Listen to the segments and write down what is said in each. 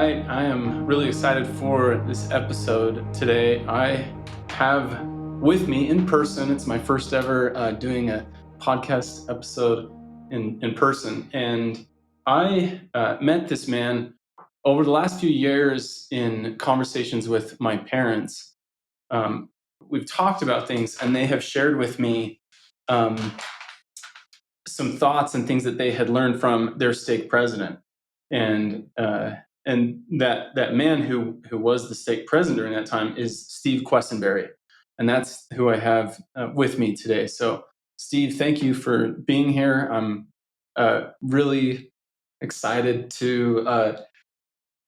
right. I am really excited for this episode today. I have with me in person, it's my first ever doing a podcast episode in person. And I met this man over the last few years in conversations with my parents. Um, we've talked about things, and they have shared with me um, some thoughts and things that they had learned from their stake president. And that man who was the stake president during that time is Steve Questenberry, and that's who I have with me today. So, Steve, thank you for being here. I'm really excited to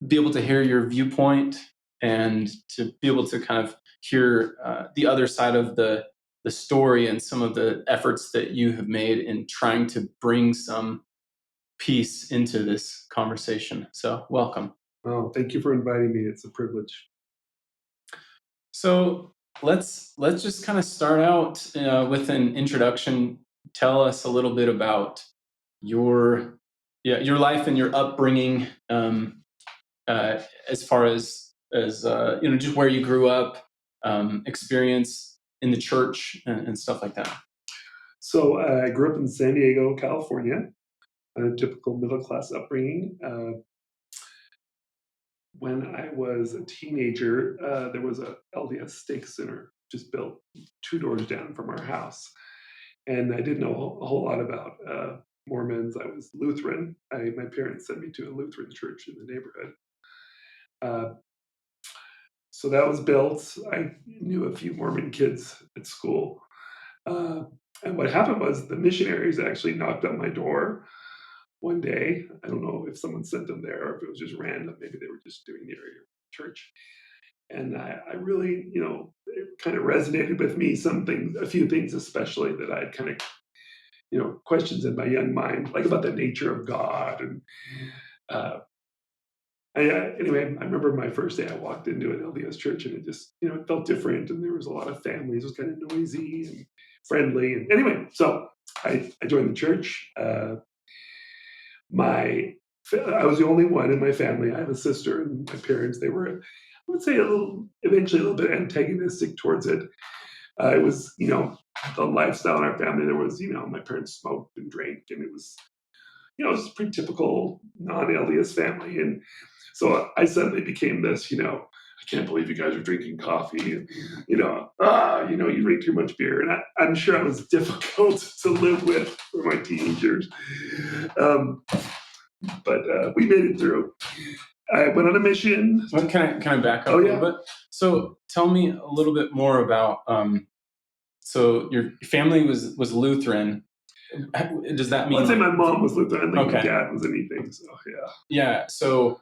be able to hear your viewpoint and to be able to kind of hear the other side of the story and some of the efforts that you have made in trying to bring some peace into this conversation. So, welcome. Oh, thank you for inviting me. It's a privilege. So, let's just kind of start out with an introduction. Tell us a little bit about your your life and your upbringing, as far as just where you grew up, experience in the church, and stuff like that. So I grew up in San Diego, California, a typical middle class upbringing. When I was a teenager, there was a LDS stake center just built 2 doors down from our house, and I didn't know a whole lot about Mormons. I was Lutheran. My parents sent me to a Lutheran church in the neighborhood. Uh, so that was built. I knew a few Mormon kids at school. Uh, and what happened was the missionaries actually knocked on my door one day. I don't know if someone sent them there or if it was just random. Maybe they were just doing the area church. And I really, it kind of resonated with me. Some things, a few things especially that I'd kind of, questions in my young mind, like about the nature of God. And uh, anyway, I remember my first day I walked into an LDS church and it just, it felt different. And there was a lot of families. It was kind of noisy and friendly. And anyway, so I joined the church. I was the only one in my family. I have a sister and my parents. They were, I would say, eventually a little bit antagonistic towards it. It was, the lifestyle in our family. There was, my parents smoked and drank, and it was, it was a pretty typical non-LDS family. And so I suddenly became this, I can't believe you guys are drinking coffee, and you drink too much beer, and I'm sure I was difficult to live with for my teenagers. Um, but we made it through. I went on a mission. Well, can I back up Oh, a yeah. little bit? So tell me a little bit more about. So your family was Lutheran. Does that mean? Let's say my mom was Lutheran, like my Okay. dad was anything. So yeah. Yeah. So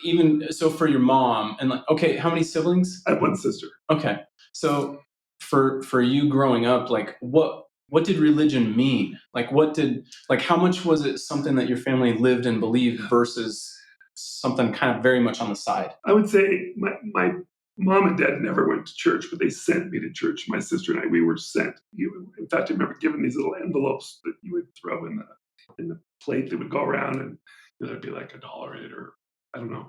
even so, for your mom and okay, how many siblings? I have one sister. Okay. So for you growing up, like what did religion mean? Like how much was it something that your family lived and believed versus something kind of very much on the side? I would say my mom and dad never went to church, but they sent me to church. My sister and I, we were sent. In fact, I remember given these little envelopes that you would throw in the plate that would go around, and there'd be like $1 in it, or I don't know.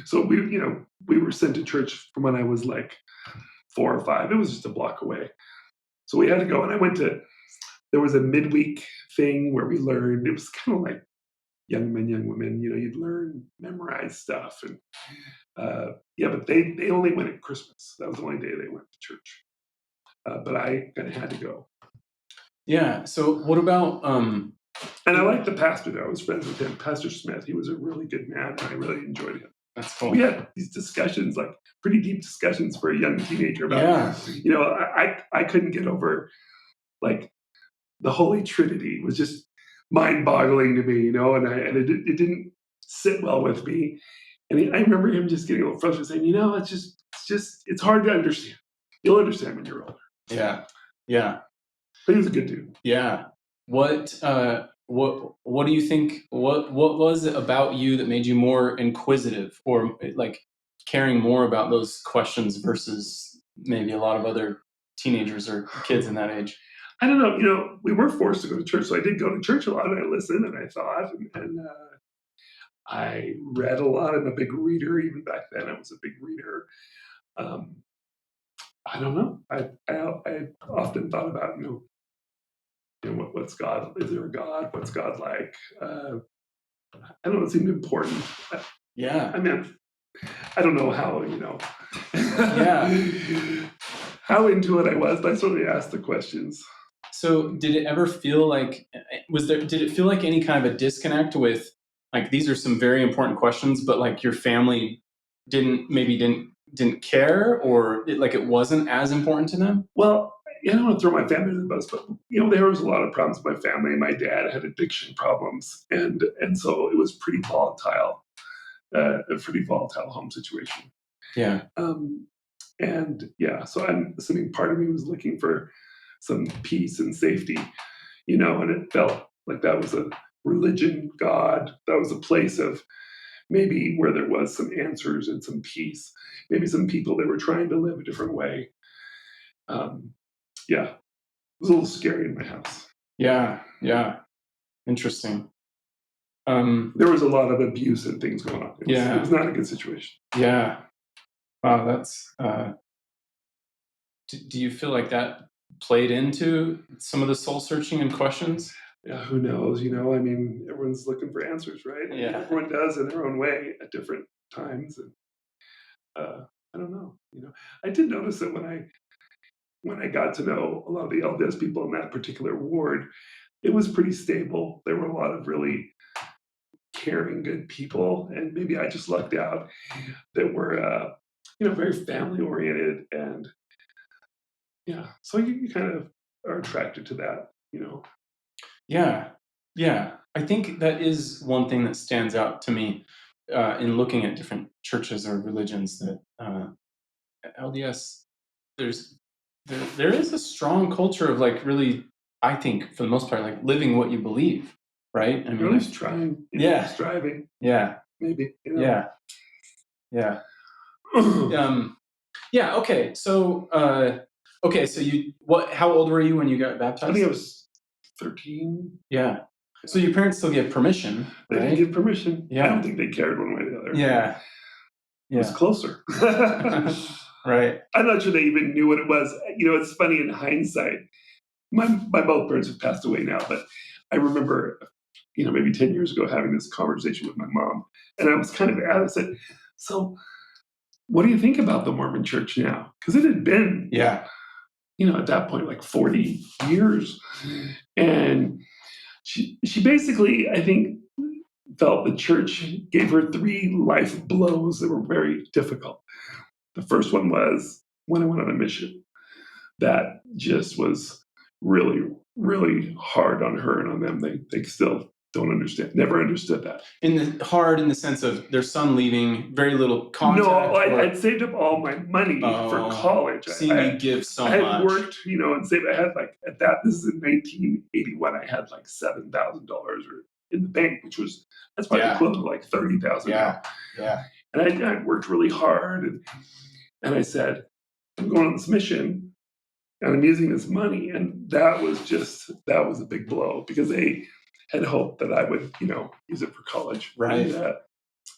So we were sent to church from when I was like 4 or 5. It was just a block away. So we had to go, and I went to. There was a midweek thing where we learned. It was kind of like young men, young women. You'd learn, memorize stuff, and yeah. But they only went at Christmas. That was the only day they went to church. But I kind of had to go. Yeah. So what about And I liked the pastor there. I was friends with him, Pastor Smith. He was a really good man, and I really enjoyed him. That's cool. We had these discussions, like pretty deep discussions for a young teenager about, I couldn't get over like the Holy Trinity was just mind-boggling to me, and it didn't sit well with me. And I remember him just getting a little frustrated, saying, it's hard to understand. You'll understand when you're older. Yeah. Yeah. But he was a good dude. Yeah. What do you think? What was it about you that made you more inquisitive, or like caring more about those questions versus maybe a lot of other teenagers or kids in that age? I don't know. We were forced to go to church, so I did go to church a lot, and I listened, and I thought, and I read a lot. I'm a big reader. Even back then, I was a big reader. Um, I don't know. I often thought about, what's God? Is there a God? What's God like? I don't know. It seemed important. Yeah. I mean, I don't know how, Yeah. how into it I was, but I certainly asked the questions. So did it ever feel like, did it feel like any kind of a disconnect with, like, these are some very important questions, but like your family didn't care, or it wasn't as important to them? Well, I don't want to throw my family under the bus, but there was a lot of problems with my family. My dad had addiction problems, and so it was pretty volatile, a pretty volatile home situation. Yeah. And yeah, so I'm assuming part of me was looking for some peace and safety, and it felt like that was a religion, God, that was a place of maybe where there was some answers and some peace, maybe some people that were trying to live a different way. Um, yeah, it was a little scary in my house. Yeah. Yeah. Interesting. There was a lot of abuse and things going on. It was not a good situation. Yeah. Wow. That's. Do you feel like that played into some of the soul searching and questions? Yeah, who knows? I mean, everyone's looking for answers, right? Yeah. Everyone does in their own way at different times, and I don't know. I did notice that when I got to know a lot of the LDS people in that particular ward, it was pretty stable. There were a lot of really caring, good people, and maybe I just lucked out that were, very family oriented, and yeah, so you kind of are attracted to that. Yeah. Yeah. I think that is one thing that stands out to me in looking at different churches or religions, that LDS, there's there is a strong culture of, like, really, I think, for the most part, like, living what you believe, right? I Or mean, at like, least trying, yeah, striving, yeah, maybe. yeah, yeah. I Yeah. Okay. So, how old were you when you got think I baptized? was 13. Yeah. So your parents still gave permission, They didn't right? give permission. I don't Yeah. think they cared one way or the other. Yeah. It was Yeah. closer. Right. I'm not sure they even knew what it was. It's funny in hindsight. My both parents have passed away now, but I remember, maybe 10 years ago having this conversation with my mom, and I was kind of at it. I said, "So, what do you think about the Mormon Church now?" Because it had been, Yeah. at that point, like 40 years, and she basically, I think, felt the church gave her three life blows that were very difficult. The first one was when I went on a mission. That just was really, really hard on her and on them. They still don't understand, never understood that. Hard in the sense of their son leaving, very little No, contact, or I'd saved up all my money for college. seeing you give so I had much. worked, and saved. I had like at that. This is in 1981. I had like $7,000 in the bank, that's probably Yeah. equivalent to like 30,000 Yeah. now. Yeah. And I'd worked really hard, and I said, I'm going on this mission, and I'm using this money. And that was a big blow because they had hoped that I would, use it for college. Right. And,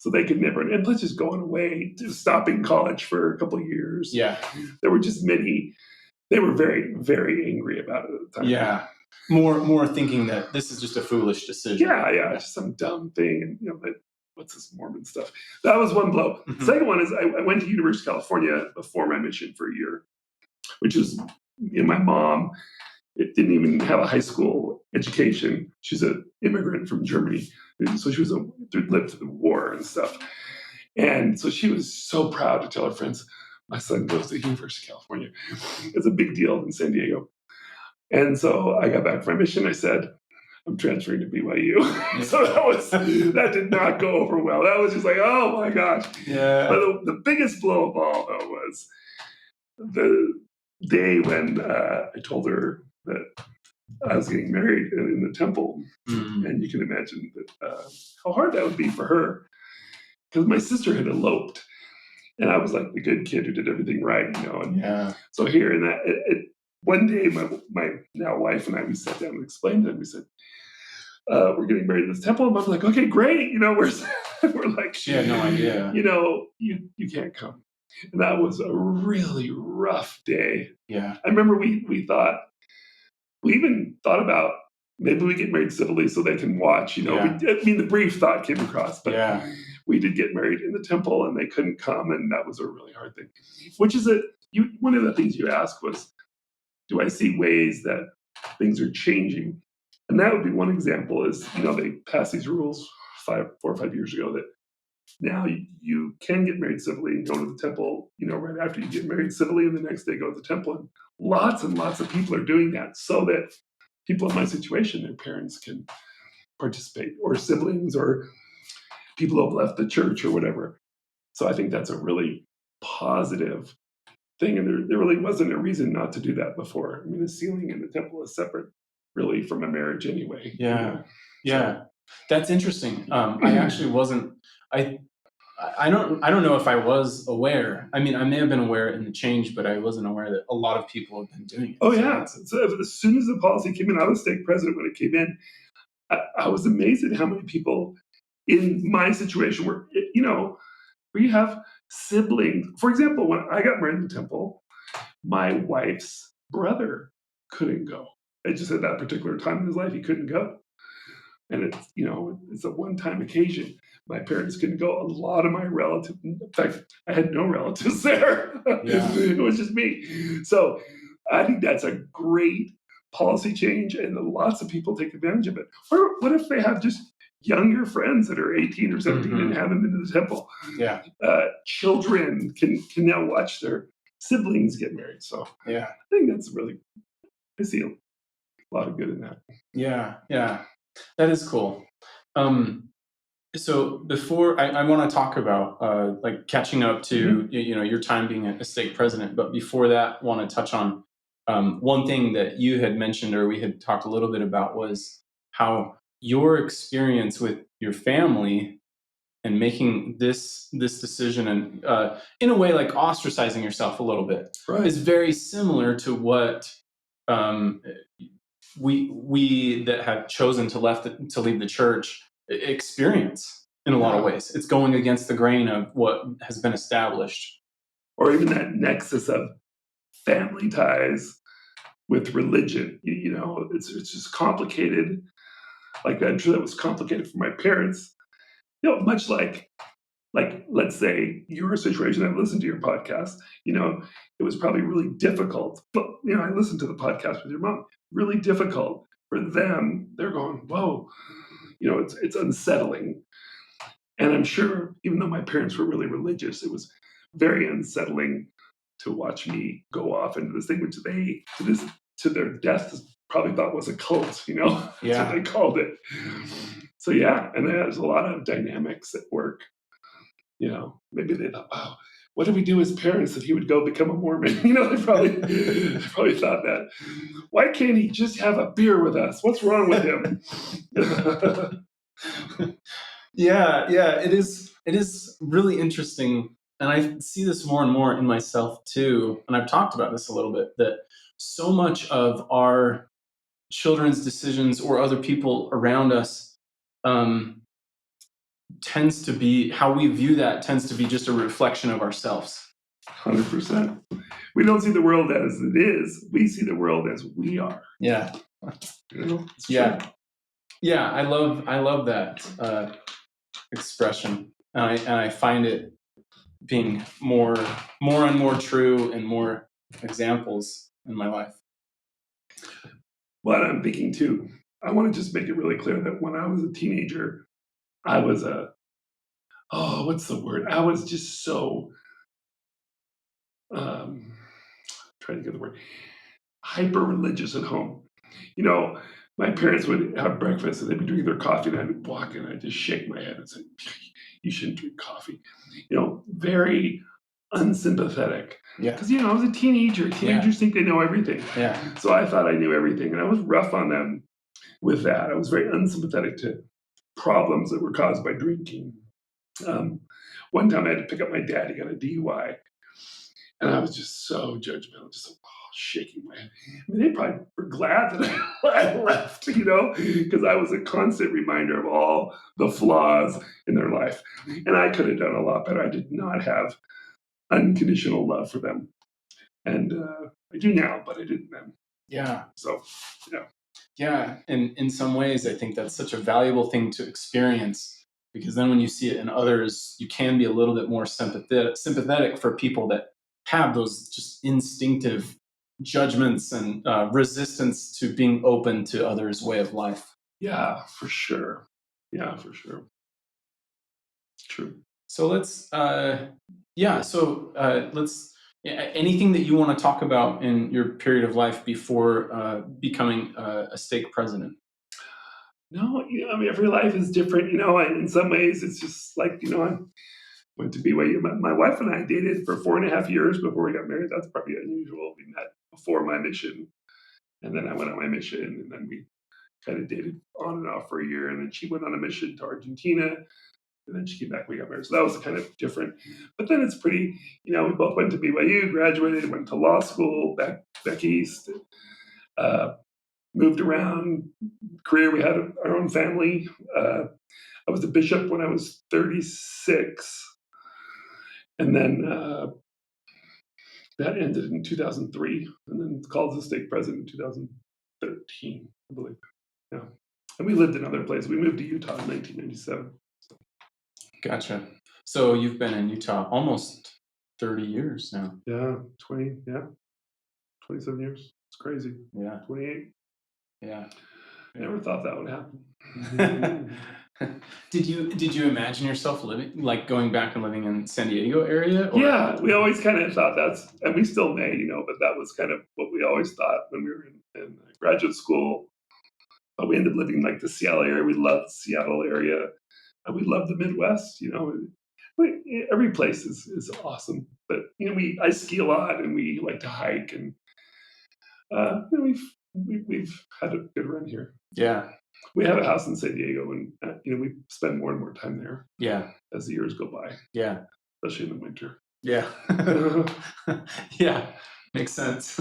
so they could never, and plus just going away, just stopping college for a couple of years. Yeah. There were just they were very, very angry about it at the time. Yeah. More thinking that this is just a foolish decision. Yeah. Just some dumb thing. And, but what's this Mormon stuff? That was one blow. Mhm. The second one is I went to University of California before my mission for a year, which is, my mom, it didn't even have a high school education. She's an immigrant from Germany. So she lived through the war and stuff. And so she was so proud to tell her friends, my son goes to University of California. It's a big deal in San Diego. And so I got back from my mission. I said, I'm transferring to BYU. So that did not go over well. That was just like, oh my gosh. Yeah. But the biggest blow of all, though, was the day when I told her that I was getting married in the temple. Mm. And you can imagine that how hard that would be for her, because my sister had eloped, and I was like the good kid who did everything right, And Yeah. so here in that, one day, my now wife and I, we sat down and explained to them. We said, we're getting married in this temple. And Mom's like, okay, great. We're like, She had no idea. You can't come. And that was a really rough day. Yeah. I remember we even thought about maybe we get married civilly so they can watch. Yeah. The brief thought came across, but Yeah. we did get married in the temple and they couldn't come, and that was a really hard thing. One of the things you asked was, do I see ways that things are changing? And that would be one example is, they passed these rules 4 or 5 years ago that now you can get married civilly and go to the temple, right after you get married civilly, and the next day go to the temple. And lots of people are doing that so that people in my situation, their parents can participate, or siblings, or people who have left the church or whatever. So I think that's a really positive thing. And there really wasn't a reason not to do that before. I mean, the sealing in the temple is separate really from a marriage anyway. Yeah. Yeah. That's interesting. I actually wasn't, I don't know if I was aware. I mean, I may have been aware in the change, but I wasn't aware that a lot of people have been doing it. Oh yeah. So as soon as the policy came in, I was stake president when it came in. I was amazed at how many people in my situation where you have siblings. For example, when I got married in the temple, my wife's brother couldn't go. It just at that particular time in his life, he couldn't go. And it's a one-time occasion. My parents couldn't go. A lot of my relatives, in fact, I had no relatives there. Yeah. It was just me. So I think that's a great policy change, and lots of people take advantage of it. Or what if they have just younger friends that are 18 or 17 and haven't been to the temple? Yeah. Children can now watch their siblings get married. So yeah, I think that's really, I see a lot of good in that. Yeah. Yeah. That is cool. So before I want to talk about like catching up to your time being a stake president, but before that, want to touch on one thing that you had mentioned or we had talked a little bit about was how your experience with your family and making this decision and in a way like ostracizing yourself a little bit Right. is very similar to what um, we that have chosen to leave the church experience in a lot of ways. It's going against the grain of what has been established. Or even that nexus of family ties with religion. It's just complicated. Like I'm sure that was complicated for my parents. Much like let's say your situation. I've listened to your podcast. It was probably really difficult. But I listened to the podcast with your mom. Really difficult for them. They're going, whoa. It's unsettling. And I'm sure, even though my parents were really religious, it was very unsettling to watch me go off into this thing, which they, to their death, probably thought was a cult, That's what they called it. So, yeah, and there's a lot of dynamics at work. Maybe they thought, wow, what did we do as parents that he would go become a Mormon? They probably thought that. Why can't he just have a beer with us? What's wrong with him? Yeah, it is really interesting, and I see this more and more in myself too, and I've talked about this a little bit, that so much of our children's decisions or other people around us tends to be how we view that tends to be just a reflection of ourselves. 100%. We don't see the world as it is. We see the world as we are. Yeah. Yeah. Yeah, I love that expression, and I find it being more and more true, and more examples in my life. Well, I'm thinking too, I want to just make it really clear that when I was a teenager, I was what's the word? I was just so, trying to get the word, hyper religious at home. My parents would have breakfast and they'd be drinking their coffee, and I'd walk in and I'd just shake my head and say, you shouldn't drink coffee. Very unsympathetic. Yeah. Because, I was a teenager. Teenagers think they know everything. Yeah. So I thought I knew everything. And I was rough on them with that. I was very unsympathetic to problems that were caused by drinking. One time I had to pick up my dad. He got a DUI. And I was just so judgmental. Just like, oh, shaking my head. I mean, they probably were glad that I left, because I was a constant reminder of all the flaws in their life. And I could have done a lot better. I did not have unconditional love for them. And I do now, but I didn't then. Yeah. So, yeah. Yeah. And in some ways, I think that's such a valuable thing to experience, because then when you see it in others, you can be a little bit more sympathetic for people that have those just instinctive judgments and resistance to being open to others' way of life. Yeah, for sure. Yeah, for sure. True. So let's, anything that you want to talk about in your period of life before becoming a stake president? No, I mean, every life is different, and in some ways it's just like, I went to BYU. My wife and I dated for 4.5 years before we got married. That's probably unusual. We met before my mission, and then I went on my mission, and then we kind of dated on and off for a year, and then she went on a mission to Argentina, and then she came back. We got married, so that was kind of different. But then it's pretty, we both went to BYU, graduated, went to law school back east, uh, moved around. Career, we had our own family. I was a bishop when I was 36, and then that ended in 2003, and then called as a stake president in 2013, I believe. Yeah. And we lived in other places. We moved to Utah in 1997. Gotcha. So you've been in Utah almost 30 years now. Yeah, 27 years. It's crazy. Yeah. 28. Yeah. Never thought that would happen. Did you imagine yourself going back and living in San Diego area? Or? Yeah, we always kind of thought and we still may, but that was kind of what we always thought when we were in graduate school. But we ended up living like the Seattle area. We loved the Seattle area. And we love the Midwest, every place is awesome. But, I ski a lot and we like to hike, and we've had a good run here. Yeah. We have a house in San Diego, and we spend more and more time there. Yeah. As the years go by. Yeah. Especially in the winter. Yeah. Yeah. Makes sense.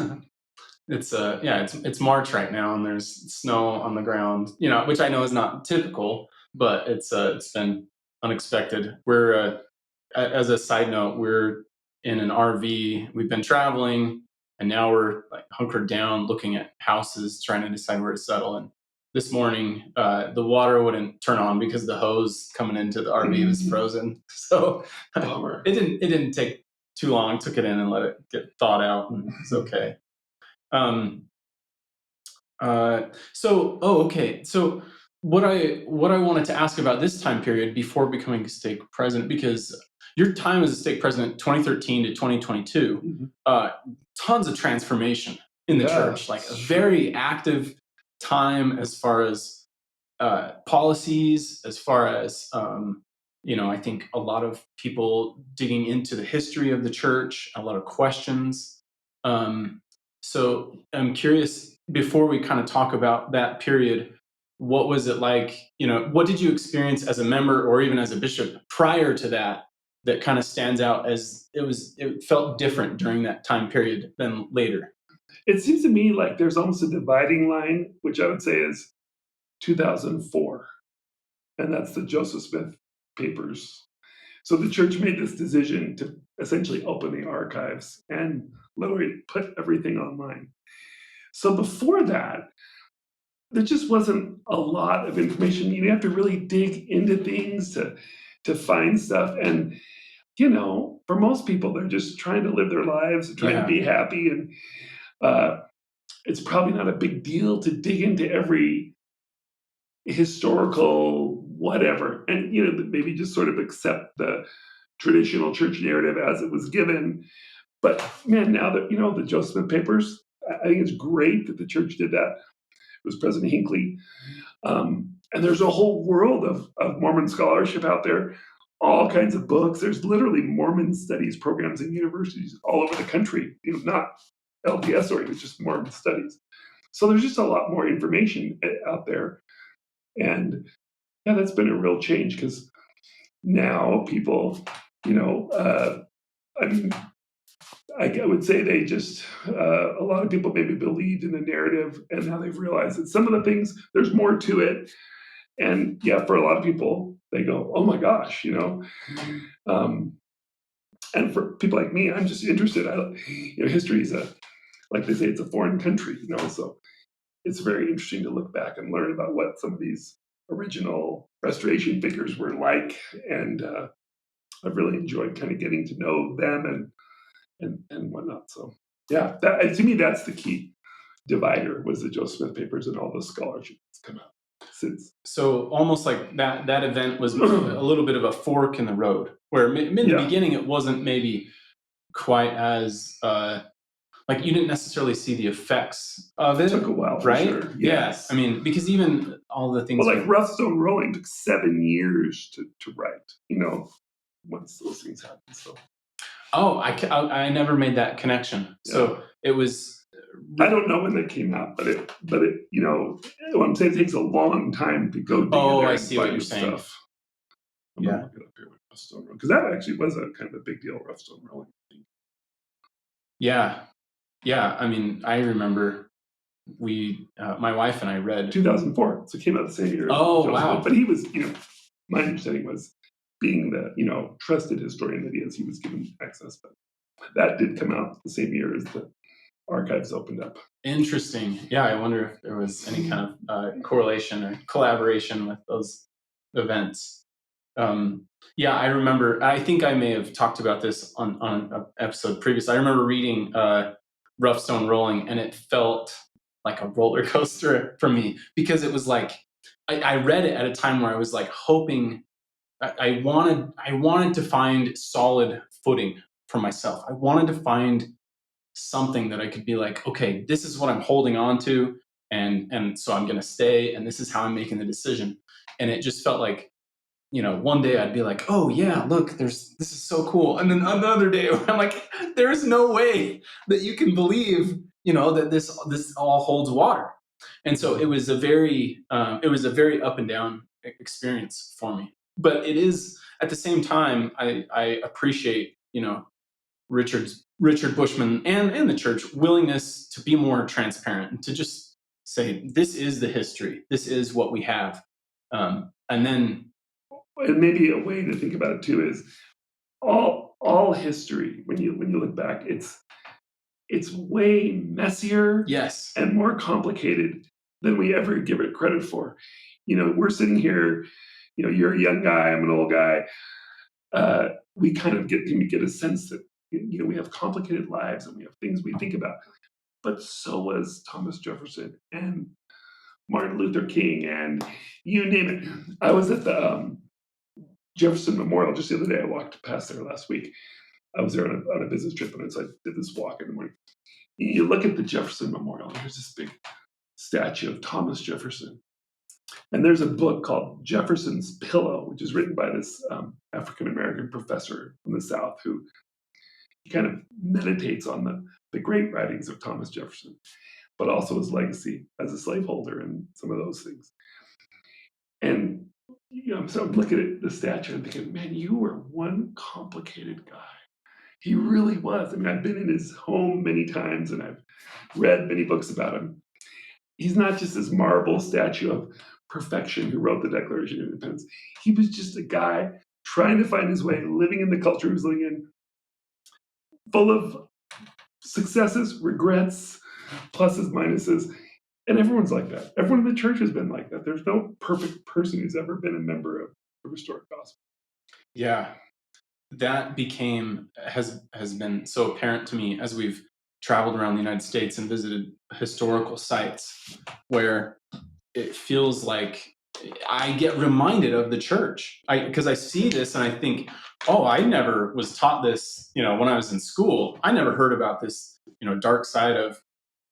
It's March right now, and there's snow on the ground, which I know is not typical, but it's been unexpected. We're as a side note, we're in an RV. We've been traveling, and now we're like hunkered down, looking at houses, trying to decide where to settle. And this morning, the water wouldn't turn on because the hose coming into the RV was frozen. So it didn't take too long. Took it in and let it get thawed out, and it's okay. Okay. So what I wanted to ask about this time period before becoming a stake president, because your time as a stake president, 2013 to 2022, tons of transformation in the church, like a very active time as far as policies, as far as I think a lot of people digging into the history of the church, a lot of questions. So I'm curious, before we kind of talk about that period, what was it like? What did you experience as a member or even as a bishop prior to that kind of stands out as it felt different during that time period than later? It seems to me like there's almost a dividing line, which I would say is 2004. And that's the Joseph Smith papers. So the church made this decision to essentially open the archives and literally put everything online. So before that, there just wasn't a lot of information. You have to really dig into things to find stuff. And, for most people, they're just trying to live their lives and trying to be happy. And it's probably not a big deal to dig into every historical whatever, and maybe just sort of accept the traditional church narrative as it was given. But man, now that the Joseph Smith papers, I think it's great that the church did that. It was President Hinckley, and there's a whole world of Mormon scholarship out there, all kinds of books. There's literally Mormon studies programs in universities all over the country, not LDS oriented, just Mormon studies. So there's just a lot more information out there. And yeah, that's been a real change, because now people, I mean, I would say they just, a lot of people maybe believed in the narrative, and now they've realized that some of the things, there's more to it. And yeah, for a lot of people, they go, oh my gosh, Um, and for people like me, I'm just interested. History is like they say, it's a foreign country, so it's very interesting to look back and learn about what some of these original restoration figures were like. And I've really enjoyed kind of getting to know them and whatnot. So yeah, to me, that's the key divider, was the Joseph Smith papers and all the scholarship that's come out since. So almost like that event was a little bit of a fork in the road, where in the beginning it wasn't maybe quite as like you didn't necessarily see the effects of it. It took a while, for right? sure. Yes. I mean, because even all the things. Well, like Rough Stone Rolling took 7 years to write. Once those things happened. So. Oh, I never made that connection. Yeah. So it was. I don't know when that came out, but it, what I'm saying, it takes a long time to go. Oh, I see what you're saying. Stuff. I'm gonna look it up here with Rough Stone Rolling, because that actually was a kind of a big deal. Rough Stone Rolling. Yeah. I mean, I remember my wife and I read 2004, so it came out the same year. Oh, wow! But he was, my understanding was, being the trusted historian that he is, he was given access. But that did come out the same year as the archives opened up. Interesting. Yeah, I wonder if there was any kind of correlation or collaboration with those events. Yeah, I remember. I think I may have talked about this on an episode previous. I remember reading Rough Stone Rolling, and it felt like a roller coaster for me, because it was like I read it at a time where I was like hoping. I wanted to find solid footing for myself. I wanted to find something that I could be like, okay, this is what I'm holding on to, and so I'm going to stay, and this is how I'm making the decision. And it just felt like, one day I'd be like, oh yeah, look, this is so cool, and then another day I'm like, there is no way that you can believe, that this all holds water. And so it was a very up and down experience for me. But it is, at the same time, I appreciate, Richard Bushman and the church willingness to be more transparent and to just say, this is the history, this is what we have. And then, and maybe a way to think about it too is all history, when you look back, it's way messier, yes, and more complicated than we ever give it credit for. We're sitting here, you're a young guy, I'm an old guy. We kind of get a sense that we have complicated lives and we have things we think about. But so was Thomas Jefferson and Martin Luther King, and you name it. I was at the Jefferson Memorial just the other day. I walked past there last week. I was there on a business trip, and so I did this walk in the morning. You look at the Jefferson Memorial, and there's this big statue of Thomas Jefferson. And there's a book called Jefferson's Pillow, which is written by this African-American professor from the South, who he kind of meditates on the great writings of Thomas Jefferson, but also his legacy as a slaveholder and some of those things. And so I'm looking at the statue and thinking, man, you were one complicated guy. He really was. I mean, I've been in his home many times and I've read many books about him. He's not just this marble statue of perfection who wrote the Declaration of Independence. He was just a guy trying to find his way, living in the culture he was living in, full of successes, regrets, pluses, minuses. And everyone's like that. Everyone in the church has been like that. There's no perfect person who's ever been a member of the Restored Gospel. Yeah, that has been so apparent to me as we've traveled around the United States and visited historical sites, where it feels like I get reminded of the church, because I see this and I think, oh, I never was taught this, when I was in school. I never heard about this, dark side of,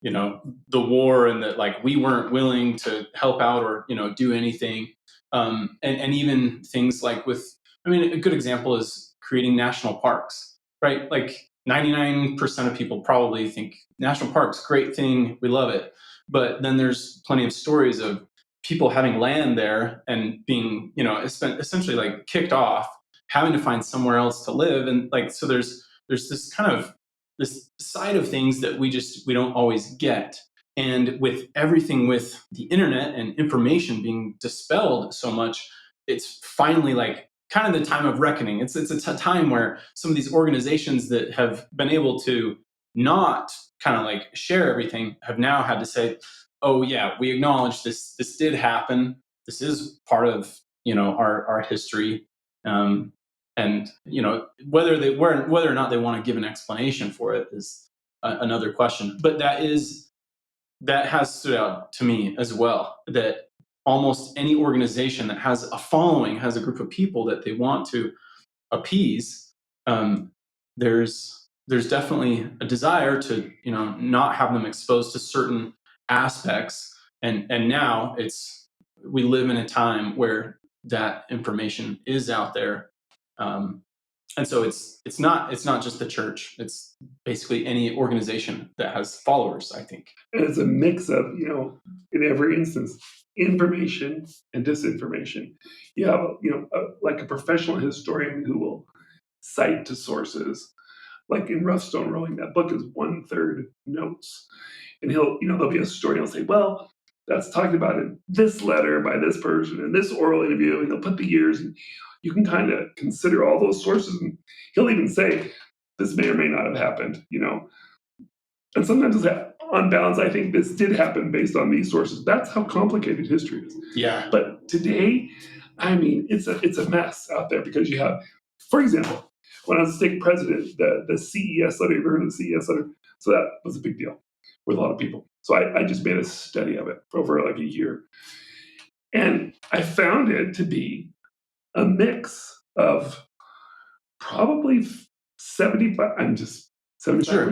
the war, and that like we weren't willing to help out or, do anything. And even things like a good example is creating national parks, right? Like 99% of people probably think national parks, great thing, we love it. But then there's plenty of stories of people having land there and being, essentially like kicked off, having to find somewhere else to live. And like, so there's this kind of this side of things that we don't always get. And with everything with the internet and information being dispelled so much, it's finally like kind of the time of reckoning. It's a time where some of these organizations that have been able to not kind of like share everything have now had to say, oh yeah, we acknowledge this did happen. This is part of our history. And whether or not they want to give an explanation for it is another question. But that has stood out to me as well, that almost any organization that has a following, has a group of people that they want to appease, there's definitely a desire to not have them exposed to certain aspects. And now we live in a time where that information is out there. And so it's not just the church, it's basically any organization that has followers, I think. And it's a mix of, in every instance, information and disinformation. You have, like a professional historian who will cite to sources. Like in Rough Stone Rolling, that book is 1/3 notes. And there'll be a story, he'll say, well, that's talked about in this letter by this person and this oral interview, and he'll put the years, and you can kind of consider all those sources. And he'll even say, this may or may not have happened. And sometimes it's on balance, I think this did happen based on these sources. That's how complicated history is. Yeah. But today, I mean, it's a mess out there because you have, for example, when I was stake president, the CES letter, you ever heard of the CES letter? So that was a big deal with a lot of people. So I just made a study of it for over like a year. And I found it to be a mix of probably 75% Sure.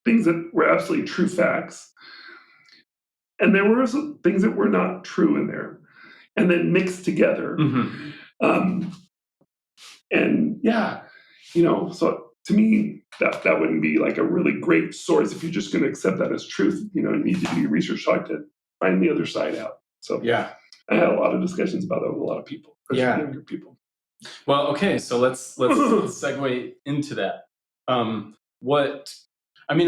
things that were absolutely true facts. And there were some things that were not true in there, and then mixed together. Mm-hmm. And yeah, so to me, that wouldn't be like a really great source if you're just going to accept that as truth. You need to do your research hard to find the other side out. So Yeah. I had a lot of discussions about that with a lot of people, especially younger people. Well, okay, so let's segue into that.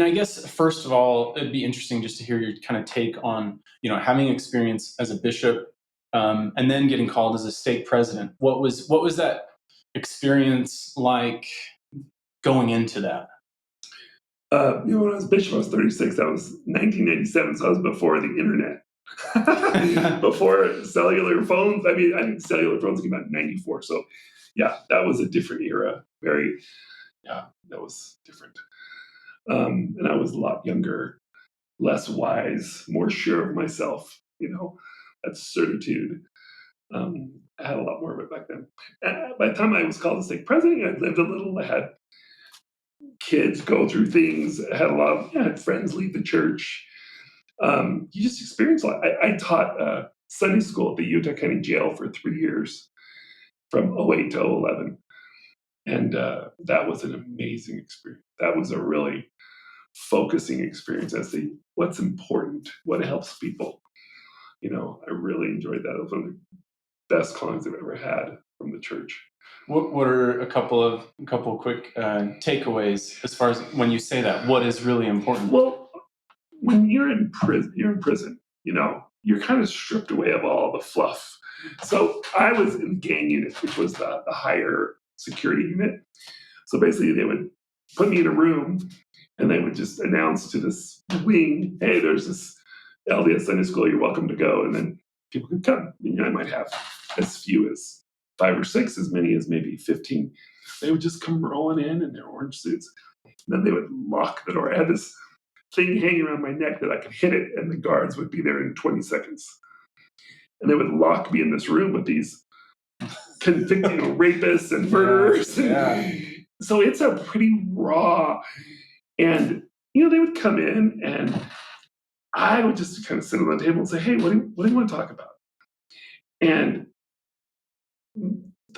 I guess first of all, it'd be interesting just to hear your kind of take on, having experience as a bishop, and then getting called as a stake president. What was that experience like going into that? When I was bishop, I was 36. That was 1997, so I was before the internet. Before cellular phones. I think cellular phones came out in 94. So yeah, that was a different era. That was different. And I was a lot younger, less wise, more sure of myself, that certitude. I had a lot more of it back then. By the time I was called the stake president, I'd lived a little. I had kids go through things. I had friends leave the church. You just experience a lot. I taught Sunday school at the Utah County Jail for 3 years, from 08 to 11. And that was an amazing experience. That was a really focusing experience as to what's important, what helps people. I really enjoyed that. It was one of the best callings I've ever had from the church. What are a couple quick takeaways as far as when you say that? What is really important? Well, when you're in prison, you're kind of stripped away of all the fluff. So I was in the gang unit, which was the higher security unit. So basically, they would put me in a room, and they would just announce to this wing, "Hey, there's this LDS Sunday school. You're welcome to go." And then people could come. I might have as few as 5 or 6, as many as maybe 15. They would just come rolling in their orange suits. And then they would lock the door. I had this thing hanging around my neck that I could hit it, and the guards would be there in 20 seconds. And they would lock me in this room with these convicted rapists and murderers. Yeah. So it's a pretty raw. And they would come in, and I would just kind of sit on the table and say, "Hey, what do you want to talk about?" And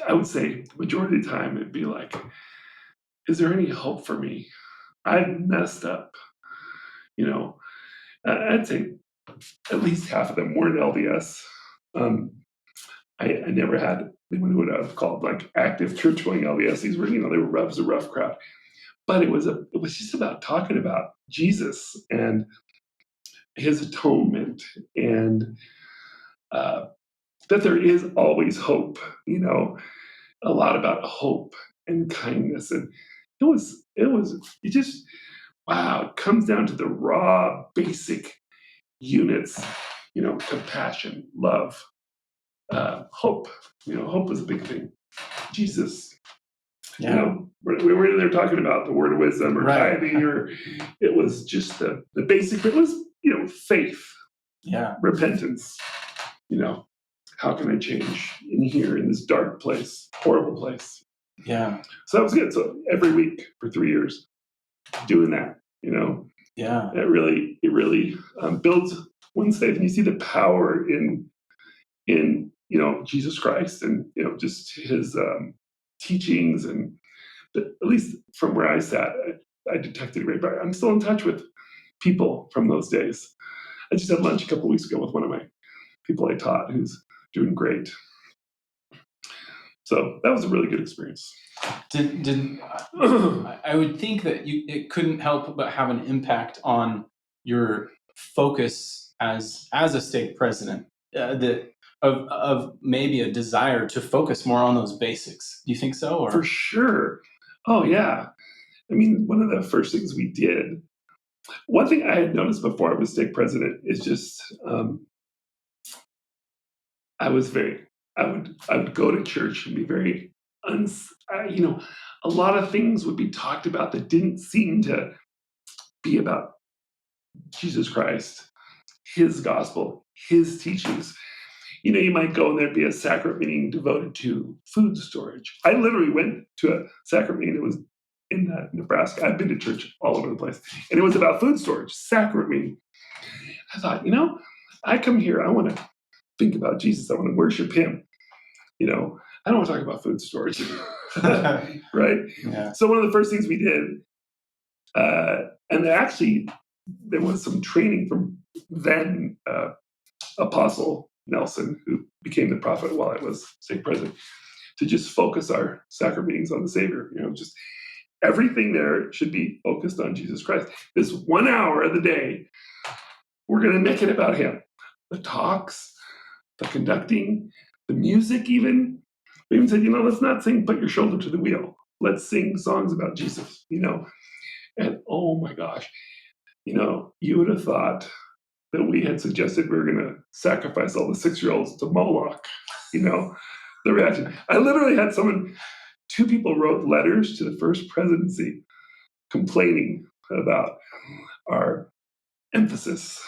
I would say the majority of the time it'd be like, "Is there any hope for me? I've messed up." I'd say at least half of them weren't LDS. I never had anyone who would have called like active church going LDS. These were, they were rough as a rough crowd. but it was just about talking about Jesus and his atonement, and that there is always hope, a lot about hope and kindness. And it just, wow, it comes down to the raw, basic units, compassion, love, hope. Hope is a big thing. Jesus, we were in there talking about the word of wisdom or tithing, or it was just the basic, it was, faith, repentance, how can I change in here in this dark place, horrible place? Yeah. So that was good. So every week for 3 years, doing that, it really builds one's faith, and you see the power in Jesus Christ, and just his teachings, and at least from where I sat, I detected a great power. I'm still in touch with people from those days. I just had lunch a couple weeks ago with one of my people I taught who's doing great. So that was a really good experience. I would think that it couldn't help but have an impact on your focus as a stake president, of maybe a desire to focus more on those basics. Do you think so? Or? For sure. Oh yeah. I mean, one of the first things we did, one thing I had noticed before I was stake president is just I would go to church and be very a lot of things would be talked about that didn't seem to be about Jesus Christ, his gospel, his teachings. You might go and there'd be a sacrament meeting devoted to food storage. I literally went to a sacrament meeting that was in Nebraska. I've been to church all over the place, and it was about food storage, sacrament meeting. I thought, I come here, I want to think about Jesus. I want to worship him. I don't want to talk about food storage, right? Yeah. So one of the first things we did, and actually there was some training from then Apostle Nelson, who became the prophet while I was stake president, to just focus our sacrament meetings on the Savior. Just everything there should be focused on Jesus Christ. This 1 hour of the day, we're going to make it about him. The talks, the conducting, the music even. We even said, let's not sing Put Your Shoulder to the Wheel. Let's sing songs about Jesus, And oh my gosh, you would have thought that we had suggested we were going to sacrifice all the 6-year-olds to Moloch, the reaction. I literally had 2 people wrote letters to the first presidency complaining about our emphasis.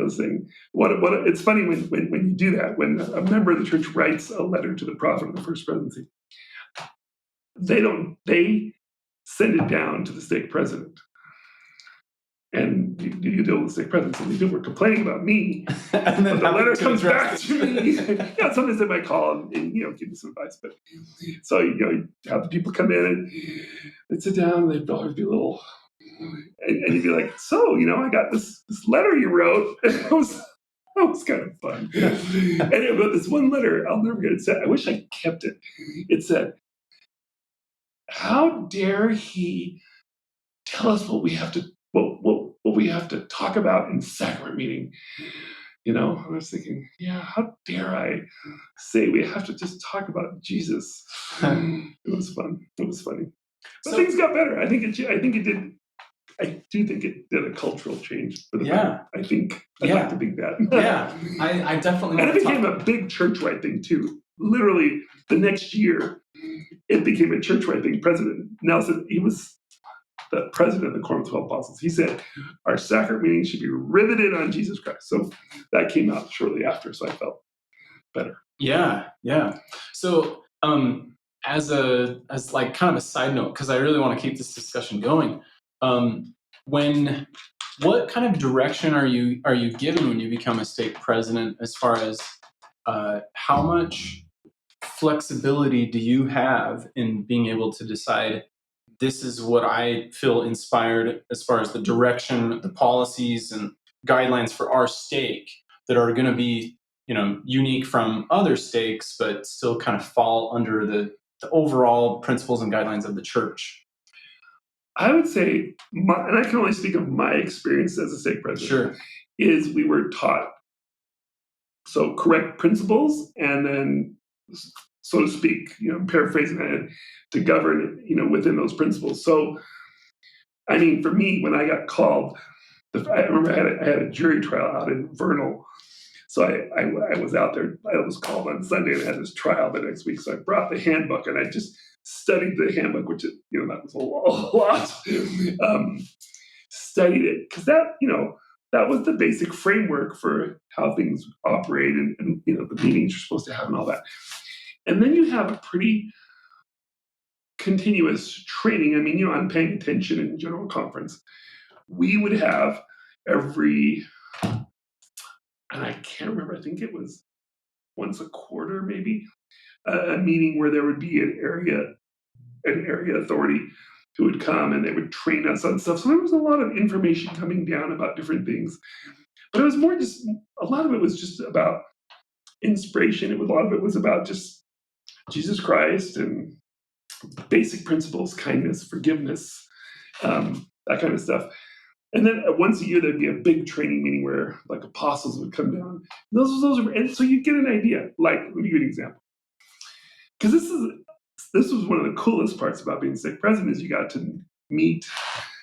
Saying what it's funny when you do that, when a member of the church writes a letter to the prophet of the first presidency, they send it down to the stake president. And you deal with the stake president. So these people were complaining about me, and then but the letter comes back to me. Sometimes they might call and give me some advice. But so you have the people come in and they'd sit down, and they'd always be a little, and you'd be like, so I got this letter you wrote. That was kind of fun. And but this one letter, I'll never get it. Said, I wish I kept it. It said, "How dare he tell us what we have to talk about in sacrament meeting?" I was thinking, how dare I say we have to just talk about Jesus? It was fun. It was funny. But things got better. I do think it did a cultural change for the better. I think I'd like to think that. I definitely. And it became a big church-wide thing too. Literally, the next year, it became a church-wide thing. President Nelson, he was the president of the Quorum of 12 Apostles. He said, our sacrament meetings should be riveted on Jesus Christ. So that came out shortly after, so I felt better. Yeah. So as like kind of a side note, because I really want to keep this discussion going, what kind of direction are you given when you become a stake president, as far as how much flexibility do you have in being able to decide, this is what I feel inspired as far as the direction, the policies and guidelines for our stake that are going to be, unique from other stakes, but still kind of fall under the overall principles and guidelines of the church? I would say, and I can only speak of my experience as a stake president, Sure. is we were taught correct principles, and then, so to speak, paraphrasing that, to govern, within those principles. So, I mean, for me, when I got called, I remember I had a jury trial out in Vernal. So I was out there. I was called on Sunday and I had this trial the next week. So I brought the handbook and I just studied the handbook, which is, that was a lot. Studied it because that was the basic framework for how things operate, and the meetings you're supposed to have and all that. And then you have a pretty continuous training. I mean, I'm paying attention in general conference. We would have every, and I can't remember, I think it was once a quarter maybe, a meeting where there would be an area authority who would come and they would train us on stuff. So there was a lot of information coming down about different things. But it was more just, a lot of it was just about inspiration. A lot of it was about just Jesus Christ and basic principles, kindness, forgiveness, that kind of stuff. And then once a year, there'd be a big training meeting where like apostles would come down. And so you get an idea. Like, let me give you an example. Because this was one of the coolest parts about being stake president, is you got to meet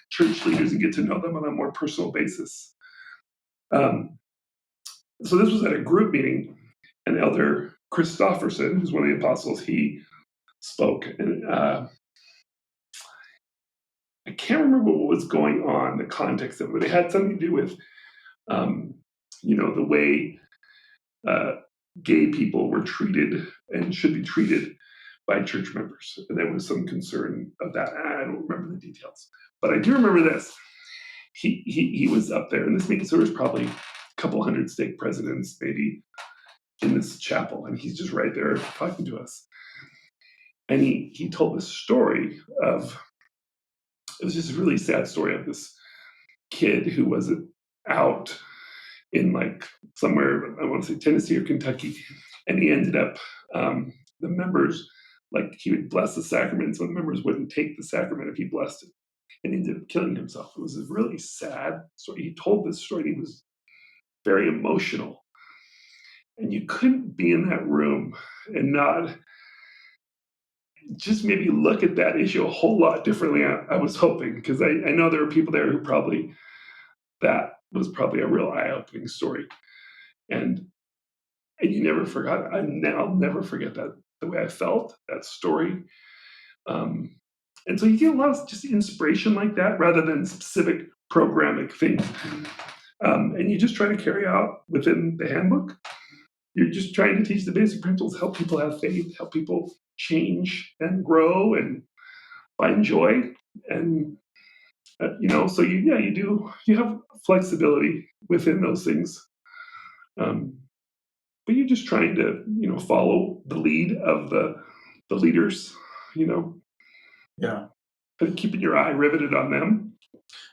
church leaders and get to know them on a more personal basis. So this was at a group meeting, and Elder Christofferson, who's one of the apostles, he spoke. And I can't remember what was going on, the context of it, but it had something to do with, the way gay people were treated and should be treated by church members. And there was some concern of that. I don't remember the details, but I do remember this. He was up there in this meeting, so there was probably a couple hundred stake presidents maybe in this chapel, and he's just right there talking to us. And he told this story of, it was just a really sad story of this kid who was out in like somewhere, I want to say Tennessee or Kentucky, and he ended up, the members, like he would bless the sacrament, so the members wouldn't take the sacrament if he blessed it, and he ended up killing himself. It was a really sad story. He told this story, and he was very emotional, and you couldn't be in that room and not just maybe look at that issue a whole lot differently. I was hoping, because I know there were people there who probably, that was probably a real eye-opening story. And you never forgot. I'll never forget that, the way I felt, that story. And so you get a lot of just inspiration like that, rather than specific programmatic things. And you just try to carry out within the handbook. You're just trying to teach the basic principles, help people have faith, help people change and grow and find joy. And so you have flexibility within those things. But you're just trying to, follow the lead of the leaders, Yeah. and keeping your eye riveted on them.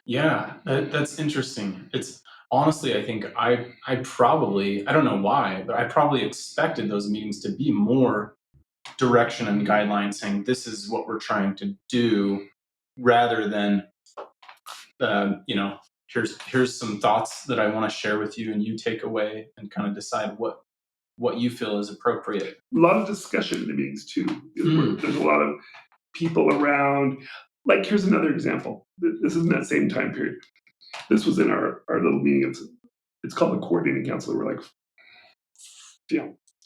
Yeah, that's interesting. It's honestly, I think I probably, I don't know why, but I probably expected those meetings to be more direction and guidelines saying this is what we're trying to do, rather than here's some thoughts that I want to share with you, and you take away and kind of decide what you feel is appropriate. A lot of discussion in the meetings too. Where there's a lot of people around. Like, here's another example. This is in that same time period. This was in our little meeting. It's called the coordinating council. We're like,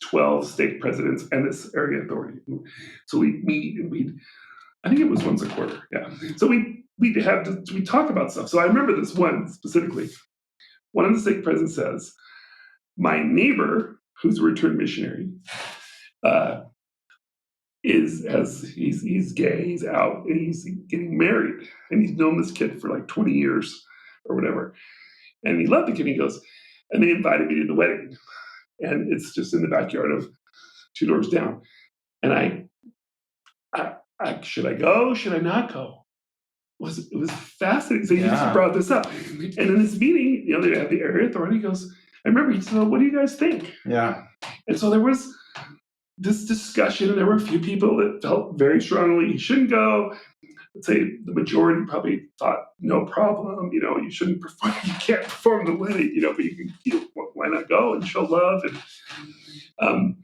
12 stake presidents and this area authority. So we meet, and I think it was once a quarter. Yeah. So we talk about stuff. So I remember this one specifically. One of the stake presidents says, my neighbor, who's a returned missionary, he's gay, he's out, and he's getting married, and he's known this kid for like 20 years or whatever, and he loved the kid. He goes, and they invited me to the wedding, and it's just in the backyard of 2 doors down. And I should I go? Should I not go? It was fascinating. So he just brought this up, and in this meeting, they had the area authority. He goes, I remember he said, well, what do you guys think? Yeah. And so there was this discussion, and there were a few people that felt very strongly he shouldn't go. let's say the majority probably thought, no problem, you shouldn't perform, you can't perform the wedding, but you can, why not go and show love? Um,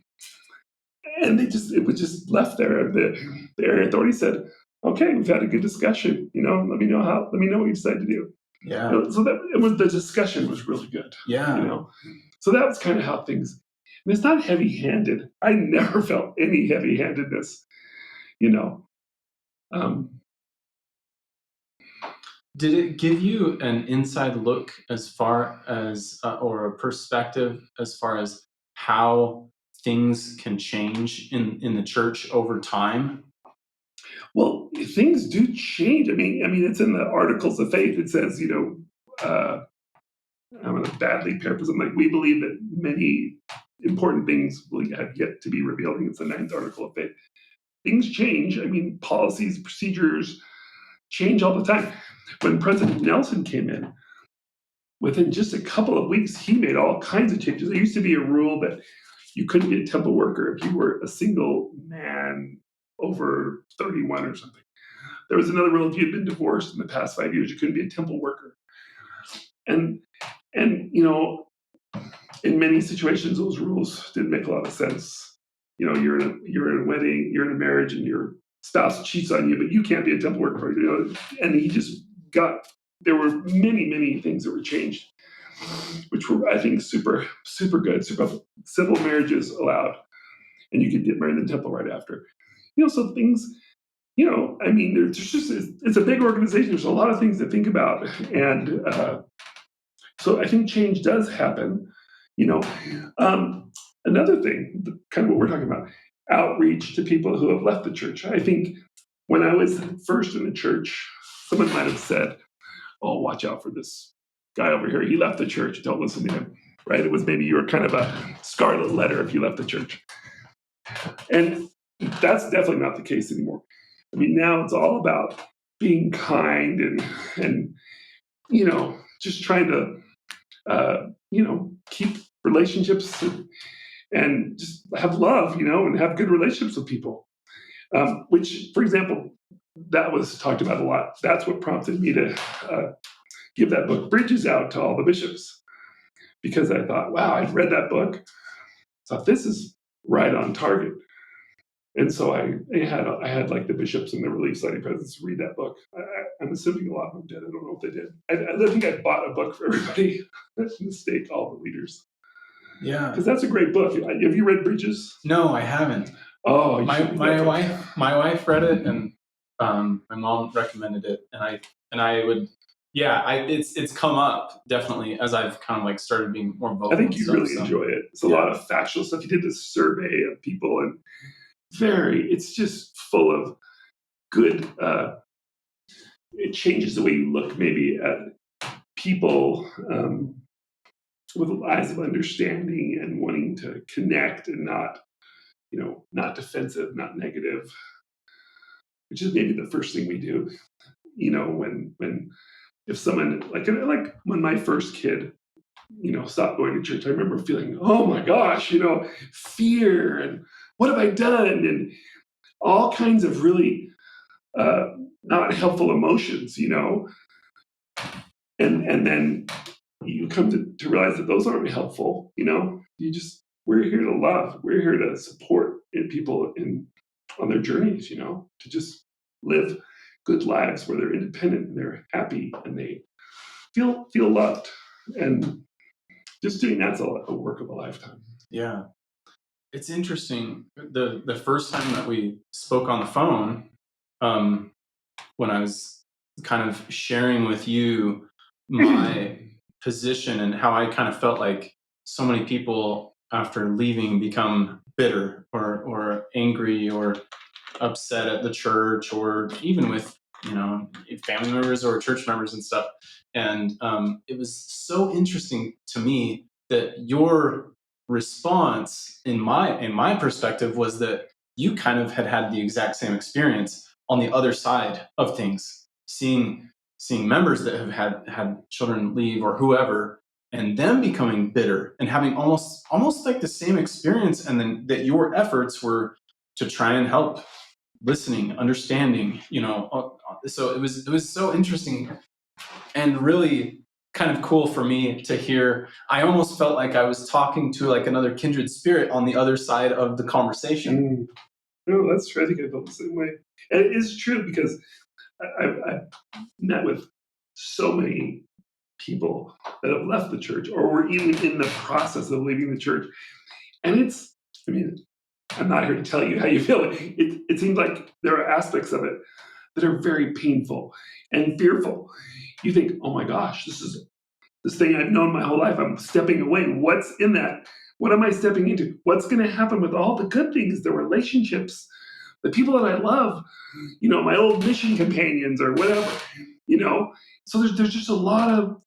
and it was just left there. The area authority said, okay, we've had a good discussion, let me know what you decide to do. Yeah. So the discussion was really good. Yeah. So that was kind of how things, and it's not heavy-handed. I never felt any heavy-handedness, um, Did it give you an inside look as far as, or a perspective as far as how things can change in the church over time? well, things do change. I mean, it's in the Articles of Faith. It says, I'm going to badly paraphrase. I'm like, we believe that many important things will have yet to be revealed. I think it's the 9th Article of Faith. Things change. I mean, policies, procedures change all the time. When President Nelson came in, within just a couple of weeks, he made all kinds of changes. There used to be a rule that you couldn't be a temple worker if you were a single man over 31 or something. There was another rule if you'd been divorced in the past 5 years, you couldn't be a temple worker. And in many situations, those rules didn't make a lot of sense. You're in a wedding, you're in a marriage, and your spouse cheats on you, but you can't be a temple worker. And he just there were many, many things that were changed, which were, I think, super, super good. Civil marriages allowed, and you could get married in the temple right after. So things, there's just, it's a big organization. There's a lot of things to think about. And so I think change does happen. Another thing, kind of what we're talking about, outreach to people who have left the church. I think when I was first in the church, someone might have said, oh, watch out for this guy over here. He left the church. Don't listen to him, right? It was maybe you were kind of a scarlet letter if you left the church. And that's definitely not the case anymore. I mean, now it's all about being kind and just trying to, keep relationships and just have love, and have good relationships with people. Which, for example, that was talked about a lot. That's what prompted me to give that book Bridges out to all the bishops, because I thought, wow, I've read that book, thought this is right on target. And so I had like the bishops and the relief society presidents read that book. I'm assuming a lot of them did. I don't know if they did. I think I bought a book for everybody in the state, all the leaders. Yeah, because that's a great book. Have you read Bridges? No, I haven't. Oh, my wife read it, and my mom recommended it, and I would, yeah, it's come up definitely as I've kind of like started being more vocal. I think you really enjoy it. It's a lot of factual stuff. You did this survey of people, and it's just full of good. It changes the way you look maybe at people with eyes of understanding and wanting to connect, and not defensive, not negative, which is maybe the first thing we do. When if someone like when my first kid stopped going to church, I remember feeling, oh my gosh, fear, and what have I done, and all kinds of really not helpful emotions, and then you come to realize that those aren't helpful. We're here to love, we're here to support people on their journeys, to just live good lives where they're independent and they're happy and they feel loved. And just doing that's a work of a lifetime. Yeah. It's interesting. The first time that we spoke on the phone, when I was kind of sharing with you my position and how I kind of felt like so many people after leaving become bitter or angry or upset at the church, or even with family members or church members and stuff. And it was so interesting to me that your response in my perspective was that you kind of had the exact same experience on the other side of things, seeing members that have had children leave or whoever, and them becoming bitter and having almost like the same experience, and then that your efforts were to try and help listening, understanding, so it was so interesting and really kind of cool for me to hear. I almost felt like I was talking to like another kindred spirit on the other side of the conversation. No, that's true. I think I felt the same way. And it is true because I've met with so many people that have left the church or were even in the process of leaving the church. And I mean, I'm not here to tell you how you feel. It seems like there are aspects of it that are very painful and fearful. You think, oh my gosh, this is this thing I've known my whole life. I'm stepping away. What's in that? What am I stepping into? What's going to happen with all the good things, the relationships, the people that I love, my old mission companions or whatever, you know? So there's just a lot of,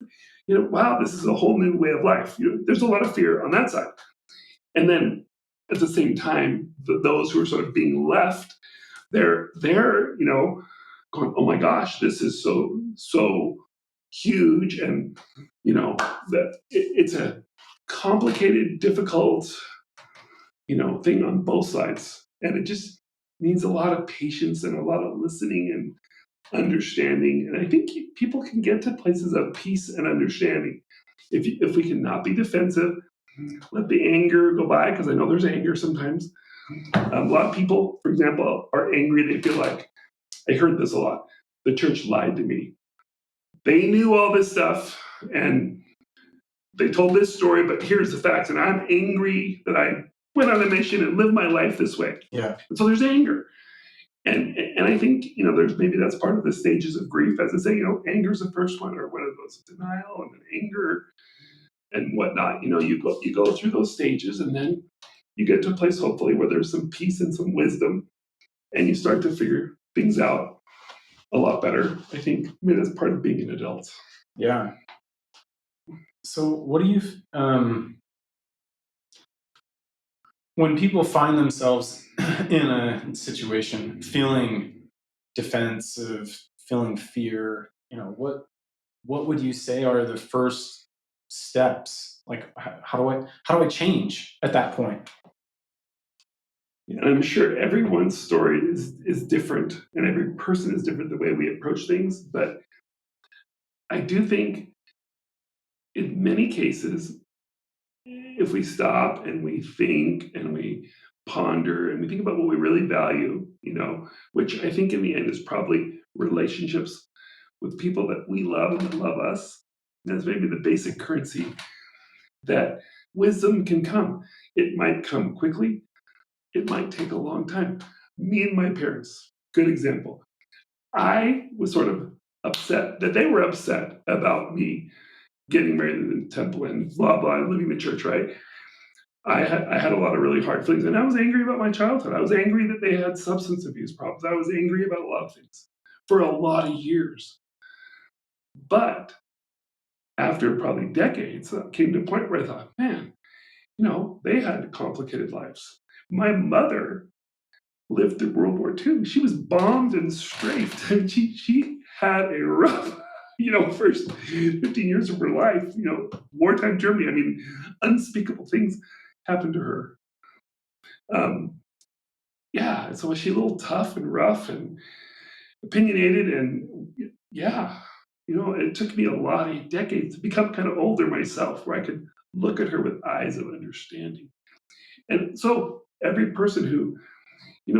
wow, this is a whole new way of life. There's a lot of fear on that side. And then at the same time, those who are sort of being left, they're going, oh my gosh, this is so huge, and that it's a complicated, difficult, thing on both sides, and it just needs a lot of patience and a lot of listening and understanding. And I think people can get to places of peace and understanding if we can not be defensive, let the anger go by, because I know there's anger sometimes. A lot of people, for example, are angry. They feel like, I heard this a lot, the church lied to me. They knew all this stuff and they told this story, but here's the facts. And I'm angry that I went on a mission and lived my life this way. Yeah. And so there's anger. And I think, there's maybe that's part of the stages of grief. As I say, anger is the first one, or one of those, denial and then anger and whatnot. You go through those stages, and then you get to a place, hopefully, where there's some peace and some wisdom, and you start to figure things out a lot better. I think that's part of being an adult. Yeah. So what do you, when people find themselves in a situation feeling defensive, feeling fear, what would you say are the first steps? Like, how do I change at that point? And I'm sure everyone's story is different, and every person is different the way we approach things. But I do think, in many cases, if we stop and we think and we ponder and we think about what we really value, which I think in the end is probably relationships with people that we love and that love us. That's maybe the basic currency that wisdom can come. It might come quickly, it might take a long time. Me and my parents, good example. I was sort of upset that they were upset about me getting married in the temple and blah blah and leaving the church, right? I had a lot of really hard feelings, and I was angry about my childhood. I was angry that they had substance abuse problems. I was angry about a lot of things for a lot of years. But after probably decades, I came to a point where I thought, man, they had complicated lives. My mother lived through World War II. She was bombed and strafed, and she had a rough, first 15 years of her life. Wartime Germany. I mean, unspeakable things happened to her. Yeah, so was she a little tough and rough and opinionated? And yeah, it took me a lot of decades to become kind of older myself, where I could look at her with eyes of understanding. And so every person who,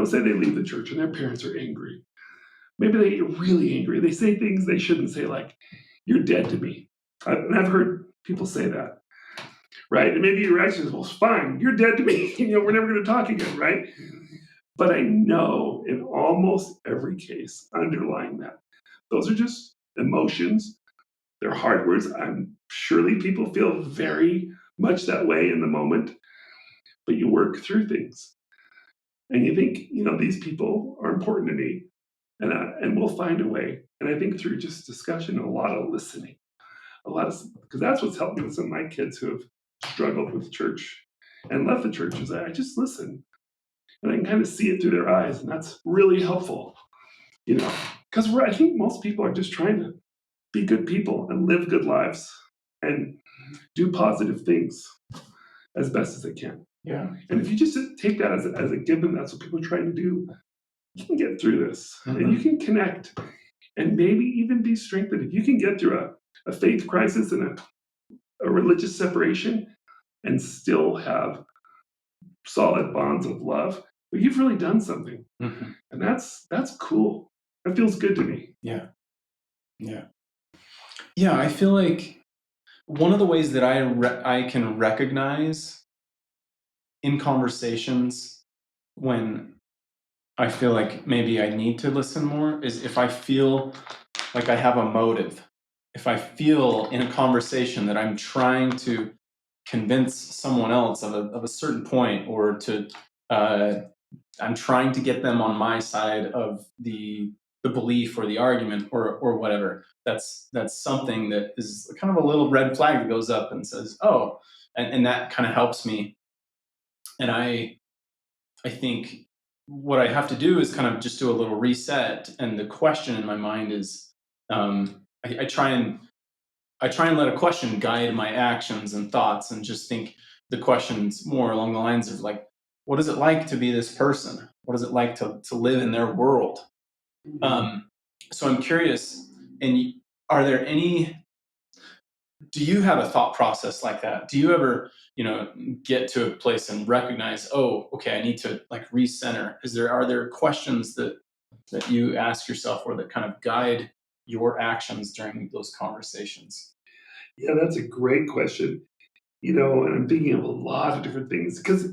say they leave the church and their parents are angry, maybe they get really angry. They say things they shouldn't say, like, you're dead to me. And I've heard people say that, right? And maybe your reaction is, well, fine, you're dead to me. We're never going to talk again, right? But I know in almost every case, underlying that, those are just emotions. They're hard words. I'm surely people feel very much that way in the moment, but you work through things and you think, these people are important to me, and we'll find a way. And I think through just discussion, a lot of listening, because that's what's helped me with some of my kids who have struggled with church and left the church, is I just listen and I can kind of see it through their eyes, and that's really helpful. Because I think most people are just trying to be good people and live good lives and do positive things as best as they can. Yeah. And if you just take that as a given, that's what people are trying to do. you can get through this, and you Mhm. can connect, and maybe even be strengthened. If you can get through a faith crisis and a religious separation and still have solid bonds of love, well, you've really done something, Mhm. and that's cool. That feels good to me. Yeah. Yeah. Yeah, I feel like one of the ways that I can recognize in conversations when I feel like maybe I need to listen more is if I feel like I have a motive. If I feel in a conversation that I'm trying to convince someone else of a certain point, or uh, I'm trying to get them on my side of the belief or the argument or whatever. That's something that is kind of a little red flag that goes up and says, oh, and that kind of helps me. And I think what I have to do is kind of just do a little reset. And the question in my mind is, I try and let a question guide my actions and thoughts, and just think the questions more along the lines of like, what is it like to be this person? What is it like to live in their world? Mhm. Um, so I'm curious, and are there any, do you have a thought process like that? Do you ever, get to a place and recognize, oh, okay, I need to like recenter? Are there questions that you ask yourself or that kind of guide your actions during those conversations? Yeah, that's a great question. And I'm thinking of a lot of different things because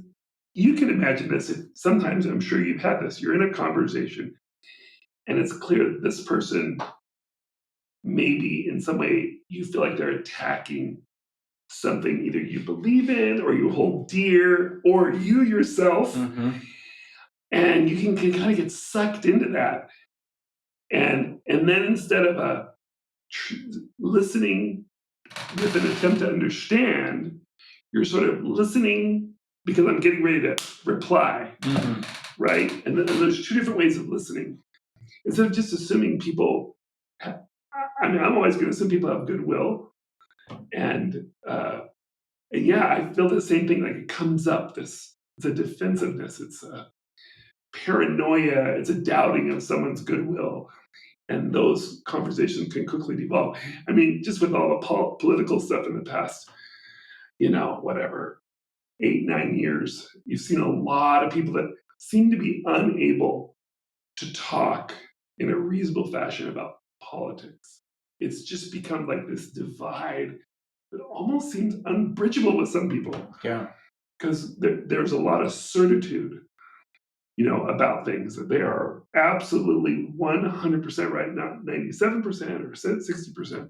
you can imagine this. Sometimes I'm sure you've had this. You're in a conversation, and it's clear that this person, maybe in some way, you feel like they're attacking something either you believe in or you hold dear or you yourself, Mm-hmm. and you can kind of get sucked into that. And then instead of tr- listening with an attempt to understand, you're sort of listening because I'm getting ready to reply, Mm-hmm. right? And there's two different ways of listening. Instead of just assuming people, I mean, I'm always going to assume people have goodwill, and yeah, I feel the same thing. Like it comes up, it's a defensiveness, it's a paranoia, it's a doubting of someone's goodwill, and those conversations can quickly devolve. I mean, just with all the political stuff in the past, whatever, 8, 9 years, you've seen a lot of people that seem to be unable to talk in a reasonable fashion about politics. It's just become like this divide that almost seems unbridgeable with some people Yeah. because there's a lot of certitude, about things that they are absolutely 100% right, not 97% or 60%.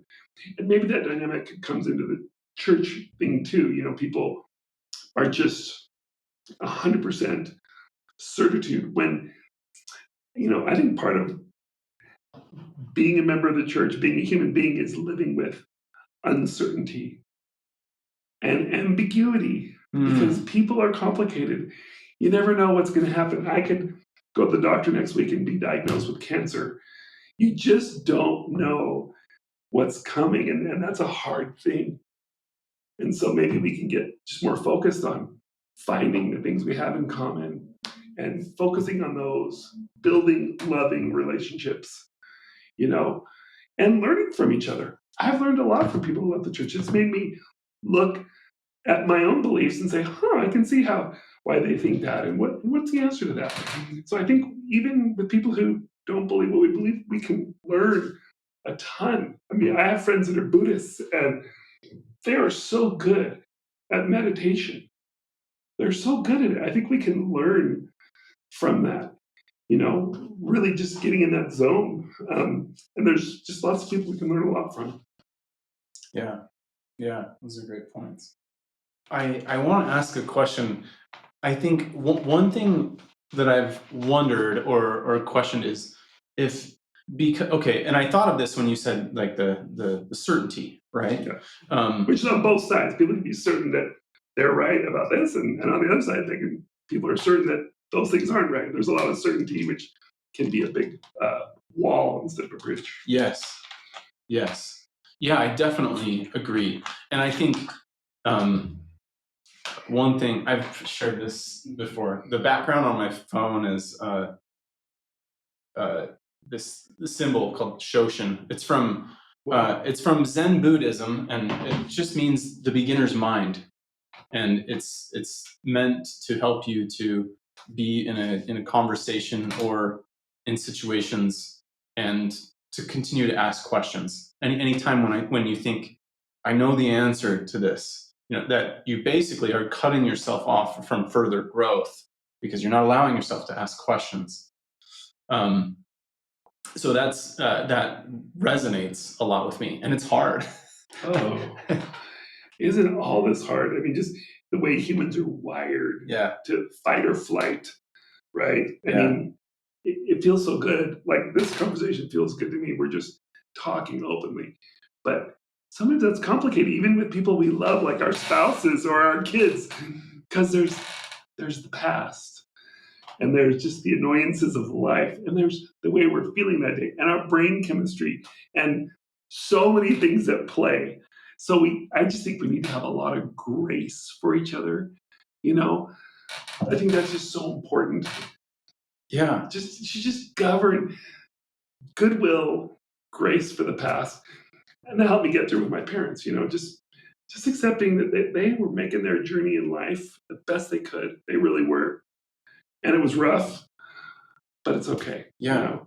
And maybe that dynamic comes into the church thing too. People are just 100% certitude when, I think part of being a member of the church, being a human being, is living with uncertainty and ambiguity because Mm. people are complicated. You never know what's going to happen. I could go to the doctor next week and be diagnosed with cancer. You just don't know what's coming, and that's a hard thing. And so maybe we can get just more focused on finding the things we have in common and focusing on those, building loving relationships, you know, and learning from each other. I've learned a lot from people who left the church. It's made me look at my own beliefs and say, huh, I can see why they think that, and what's the answer to that. So I think even with people who don't believe what we believe, we can learn a ton. I mean, I have friends that are Buddhists, and they are so good at meditation. They're so good at it. I think we can learn from that. Really just getting in that zone. And there's just lots of people we can learn a lot from. Yeah. Yeah. Those are great points. I want to ask a question. I think one thing that I've wondered or questioned is if, because okay, and I thought of this when you said like the certainty, right? Yeah. Um, Which is on both sides. People can be certain that they're right about this, and on the other side, people are certain that those things aren't right. There's a lot of certainty, which can be a big wall instead of a bridge. yes, yes, yeah, I definitely agree, and I think um, one thing I've shared this before. The background on my phone is this symbol called Shoshin. Wow. It's from Zen Buddhism, and it just means the beginner's mind. And it's meant to help you to be in a conversation or in situations, and to continue to ask questions. Any time when you think, I know the answer to this, that you basically are cutting yourself off from further growth because you're not allowing yourself to ask questions. Um, so that resonates a lot with me, and it's hard. Oh, isn't all this hard? I mean, just the way humans are wired Yeah, to fight or flight, right? I yeah, mean, it feels so good. Like this conversation feels good to me. We're just talking openly. But sometimes that's complicated, even with people we love, like our spouses or our kids, because there's the past, and there's just the annoyances of life, and there's the way we're feeling that day, and our brain chemistry, and so many things at play. So I just think we need to have a lot of grace for each other. You know, I think that's just so important. yeah, Just govern goodwill, grace for the past, and that helped me get through with my parents. Just accepting that they were making their journey in life the best they could. They really were, and it was rough, but it's okay. yeah,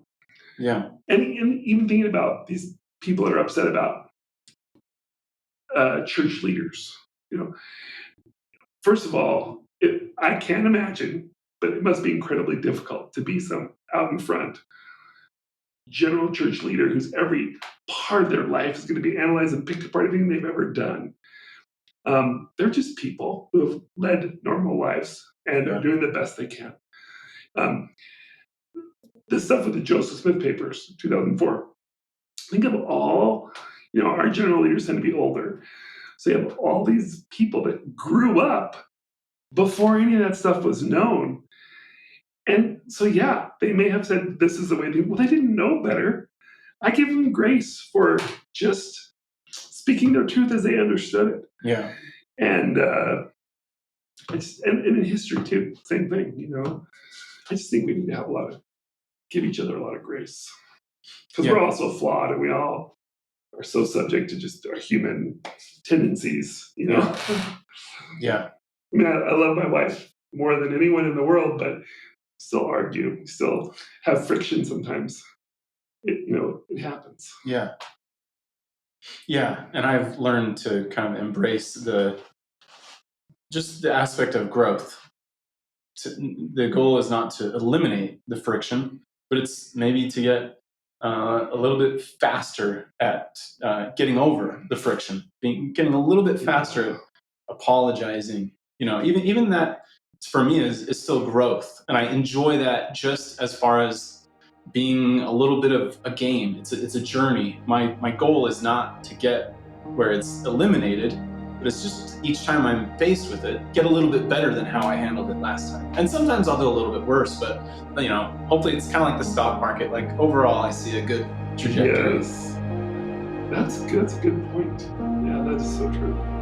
yeah, And even thinking about these people that are upset about church leaders. You know, first of all, I can't imagine, but it must be incredibly difficult to be some out in front general church leader whose every part of their life is going to be analyzed and picked apart, everything they've ever done. They're just people who have led normal lives and are yeah, doing the best they can. Um, this stuff with the Joseph Smith papers, 2004. Think of all, our general leaders tend to be older. So you have all these people that grew up before any of that stuff was known. And so, yeah, they may have said, this is the way well, they didn't know better. I give them grace for just speaking their truth as they understood it. yeah, And and in history too, same thing. I just think we need to give each other a lot of grace because we're yeah, all so flawed, and we all are so subject to just our human tendencies. yeah, I yeah, mean, I love my wife more than anyone in the world, but still argue, still have friction sometimes. It happens. yeah, yeah. And I've learned to kind of embrace just the aspect of growth. The goal is not to eliminate the friction, but it's maybe to get a little bit faster at getting over the friction, getting a little bit faster at apologizing. Even that for me is still growth, and I enjoy that just as far as being a little bit of a game. It's a journey. My goal is not to get where it's eliminated, but it's just each time I'm faced with it, get a little bit better than how I handled it last time. And sometimes I'll do a little bit worse, but hopefully it's kind of like the stock market. Like overall, I see a good trajectory. Yes, that's good. That's a good point. Yeah, that is so true.